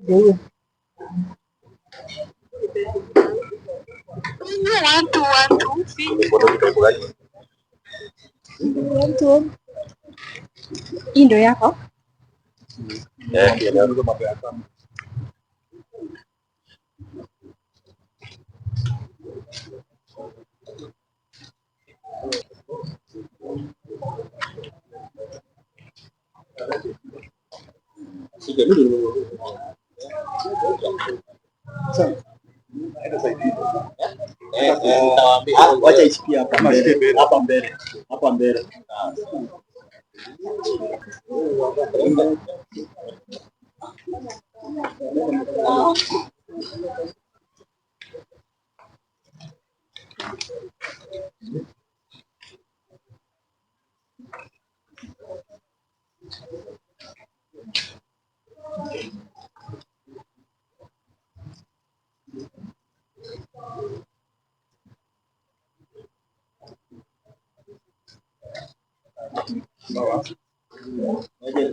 Ndio. Hii ndio yako? Wacha isikia hapa mbele. Hapa mbele.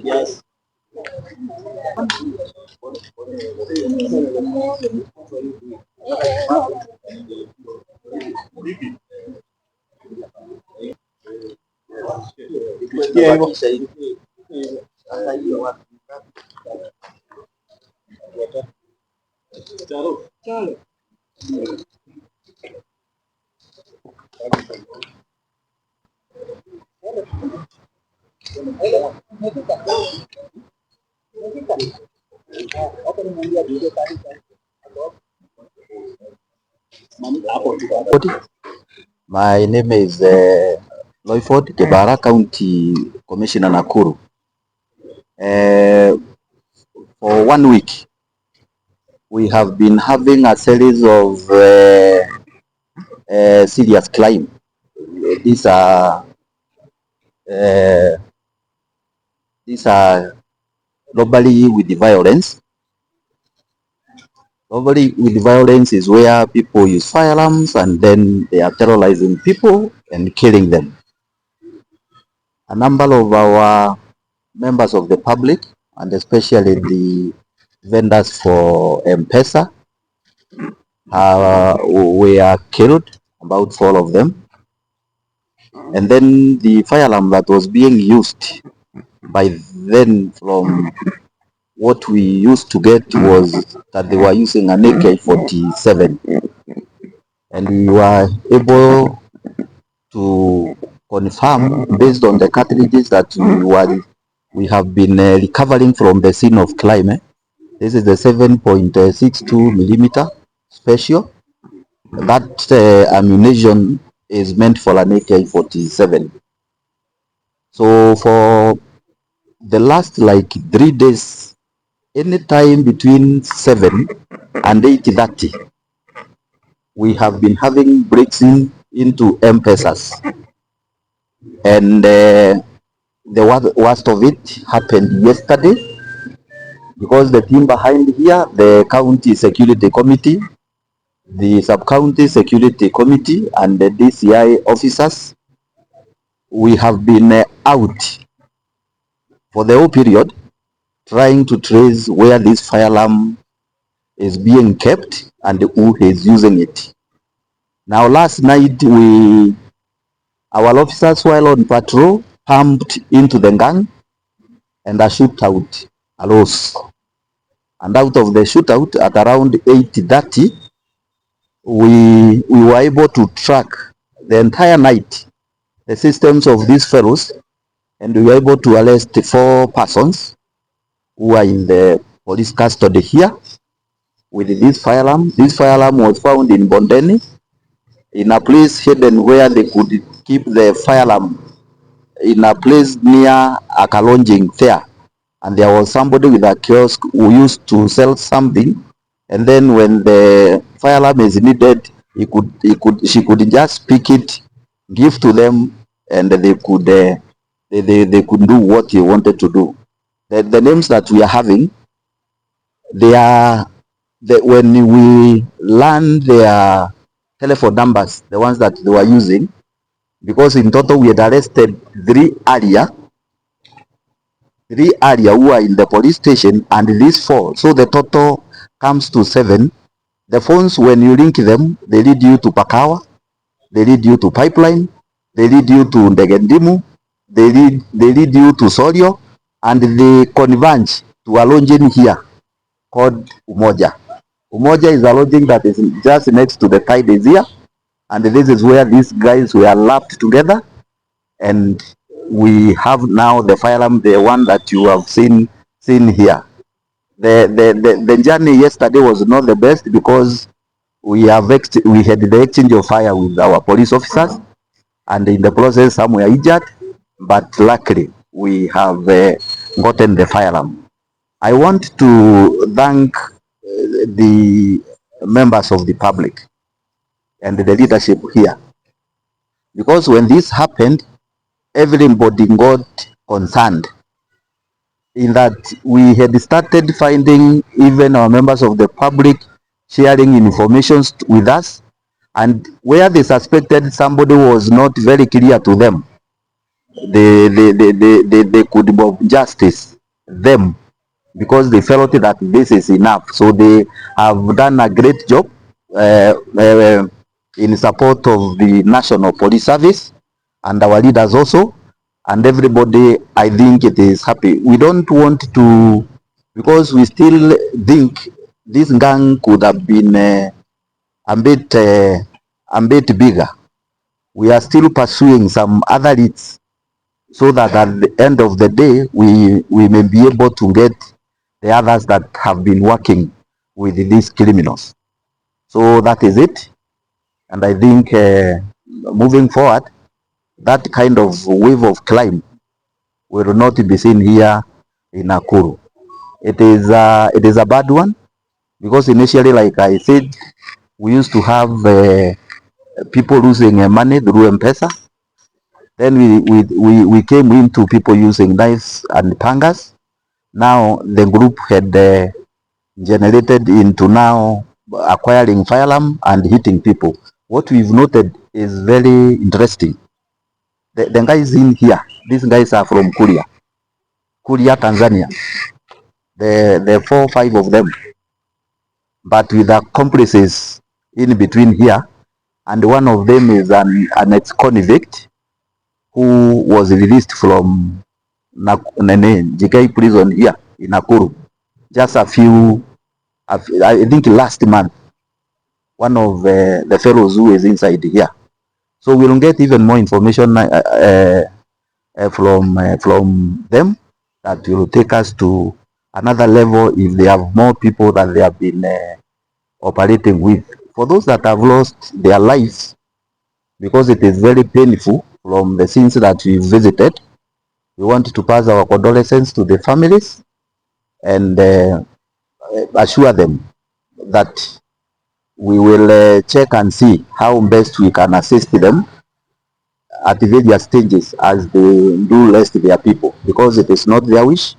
Yes. My name is Loyford Kebara, County Commissioner Nakuru. For 1 week, we have been having a series of serious crime. These are robbery with the violence. Robbery with violence is where people use firearms and then they are terrorizing people and killing them. A number of our members of the public, and especially the vendors for M-Pesa, were killed, about 4 of them. And then the firearm that was being used by then, from what we used to get, was that they were using an AK-47. And we were able to confirm, based on the cartridges that we have been recovering from the scene of crime. This is the 7.62 millimeter special. That ammunition is meant for an AK-47. So for the last 3 days, anytime between 7 and 8:30, we have been having breaks into M-Pesas. And the worst of it happened yesterday, because the team behind here, the county security committee, the sub-county security committee, and the DCI officers, we have been out for the whole period trying to trace where this firearm is being kept and who is using it. Now, last night, our officers, while on patrol, pumped into the gang and a shootout arose. And out of the shootout, at around 8:30, we were able to track the entire night the systems of these fellows, and we were able to arrest 4 persons who are in the police custody here with this firearm. This firearm was found in Bondeni, in a place hidden where they could keep the firearm, in a place near a Kalonjing there. And there was somebody with a kiosk who used to sell something, and then when the firearm is needed, she could just pick it, give to them, and they could do what he wanted to do. The names that we are having, they are when we learn their telephone numbers, the ones that they were using, because in total we had arrested 3 earlier. 3 earlier who are in the police station and these 4. So the total comes to 7. The phones, when you link them, they lead you to Pakawa, they lead you to Pipeline, they lead you to Ndegendimu, they lead you to Sorio, and they converge to a lodging here called Umoja. Umoja is a lodging that is just next to the tide is here, and this is where these guys were lapped together, and we have now the firearm, the one that you have seen here. The journey yesterday was not the best because we had the exchange of fire with our police officers, and in the process some were injured, but luckily we have gotten the firearm. I want to thank the members of the public and the leadership here, because when this happened, everybody got concerned, in that we had started finding even our members of the public sharing information with us, and where they suspected somebody was not very clear to them, they could mob justice them, because they felt that this is enough. So they have done a great job in support of the National Police Service and our leaders also, and everybody, I think it is happy. We don't want to, because we still think this gang could have been a bit bigger. We are still pursuing some other leads, so that at the end of the day we may be able to get the others that have been working with these criminals. So that is it, and I think moving forward, that kind of wave of crime will not be seen here in Nakuru. It is a bad one, because initially, like I said, we used to have people losing money through M-Pesa. Then we came into people using knives and pangas. Now the group had generated into now acquiring firearm and hitting people. What we've noted is very interesting. The guys in here, these guys are from Kuria, Tanzania. The 4 or 5 of them, but with accomplices in between here, and one of them is an ex-convict who was released from JK prison here in Nakuru just I think last month, one of the fellows who is inside here. So we'll get even more information from them that will take us to another level if they have more people that they have been operating with. For those that have lost their lives, because it is very painful from the scenes that we visited, we want to pass our condolences to the families and assure them that we will check and see how best we can assist them at the various stages as they do rest their people, because it is not their wish,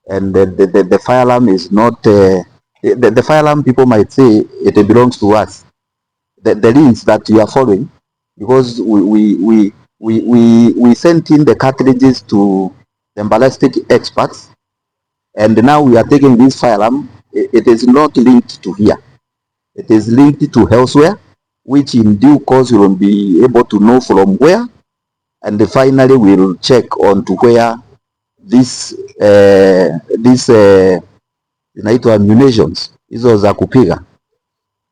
and the fire alarm is not the fire alarm, people might say it belongs to us. The links that you are following, because we sent in the cartridges to the ballistic experts, and now we are taking this fire alarm. It is not linked to here, it is linked to elsewhere, which in due course we will be able to know from where, and finally we'll check on to where this inaitwa ammunitions hizo za kupiga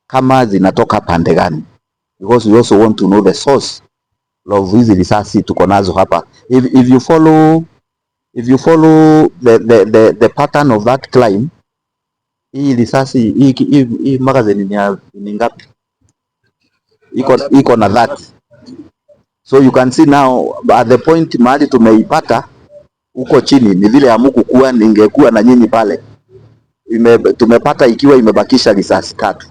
kama zinatoka pande gani, because we also want to know the source of hizi risasi tuko nazo hapa. If you follow the pattern of that climb, hii risasi hii magazine ni ngapi? Iko na that. So you can see now at the point mahali tumeipata huko chini ni vile hamukukuwa, ningekuwa na nyinyi pale. Tumepata ikiwa imebakisha risasi 3.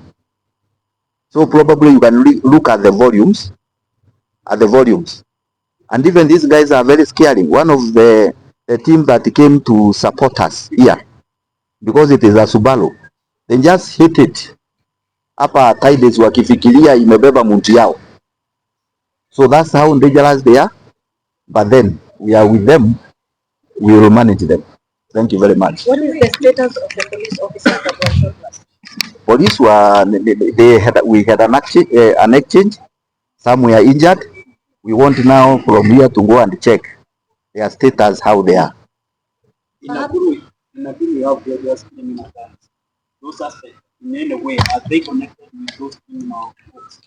So probably you can look at the volumes, and even these guys are very scary. One of the team that came to support us here, because it is a Subaru, they just hit it hapa tides wakifikiria imebeba muntu yao. So that's how dangerous they are. But then we are with them we will manage them. Thank you very much. What is the status of the police officers that were shot last? Police were, we had an exchange. Some were injured. We want now from here to go and check their status, how they are. In Nakuru, you have various criminal gangs. Those aspects, in any way, are they connected with those criminal groups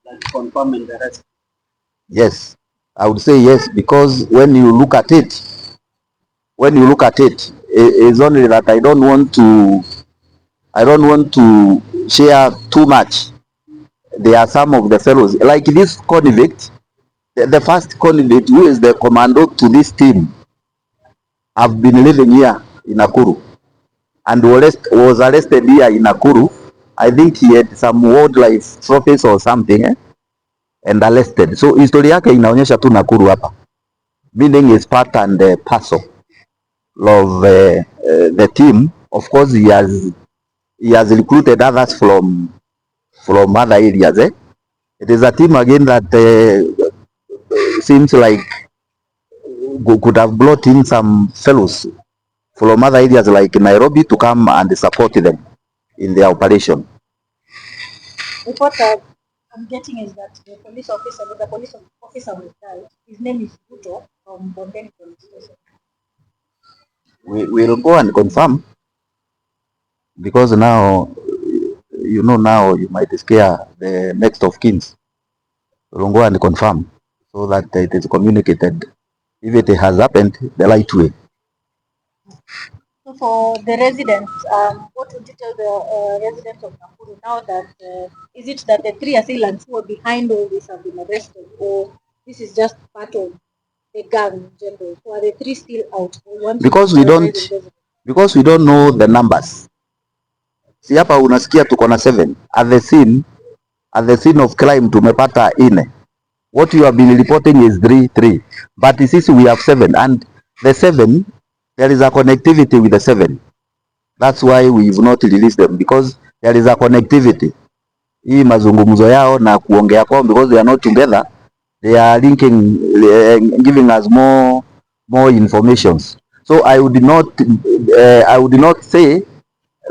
that confirm and the rest? Yes, I would say yes, because when you look at it, it's only that I don't want to share too much. There are some of the fellows, like this convict, the first convict who is the commando to this team, have been living here in Nakuru and was arrested here in Nakuru. I think he had some wildlife trophies or something, and arrested. So historia yake inaonyesha tu Nakuru hapa, meaning is part and parcel of the team. Of course, he has recruited others from other areas. It is a team again that seems like could have brought in some fellows from other areas like Nairobi to come and support them in their operation. What I'm getting is that the police officer who died, his name is Buto from Bondeni Police Station. We will go and confirm, because now, now you might scare the next of kins. We'll go and confirm so that it is communicated, if it has happened, the right way. So for the residents, what would you tell the residents of Nakuru now that, is it that the 3 assailants who are behind all this have been arrested, or this is just part of the gang in general? So are the 3 still out? Because we don't know the numbers. Si hapa unasikia tuko na 7 at the scene of crime, tumepata 4. What you have been reporting is 3, but sisi we have 7, and the 7, there is a connectivity with the 7. That's why we've not released them, because there is a connectivity. Hii mazungumzo yao na kuongea kwao, because they are not together, they are linking, giving us more informations. So I would not say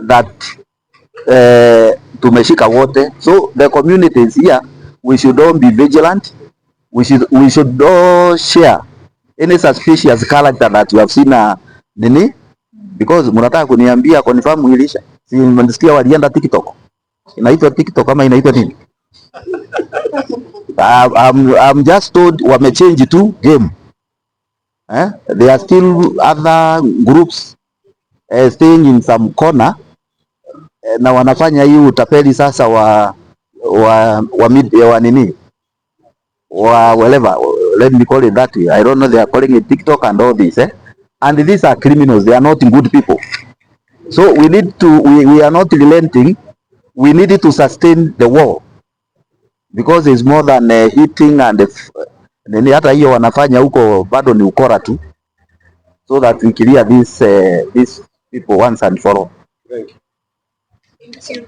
that tumeshika wote. So the communities here, we should all be vigilant. We should all share any suspicious character that we have seen nini, because mnataka kuniambia confirm ilisha. Si mnasikia walienda TikTok. Inaitwa TikTok kama inaitwa nini? I'm just told wamechange tu game. There are still other groups staying in some corner, na wanafanya hii utapeli sasa wa nini, whatever, let me call it that way. I don't know, they are calling it TikTok and all this, and these are criminals. They are not good people. So we need to, we are not relenting. We need to sustain the war, because it's more than hitting and nini. Hata hiyo wanafanya huko bado ni ukora tu, so that we clear these people once and for all. Thank you.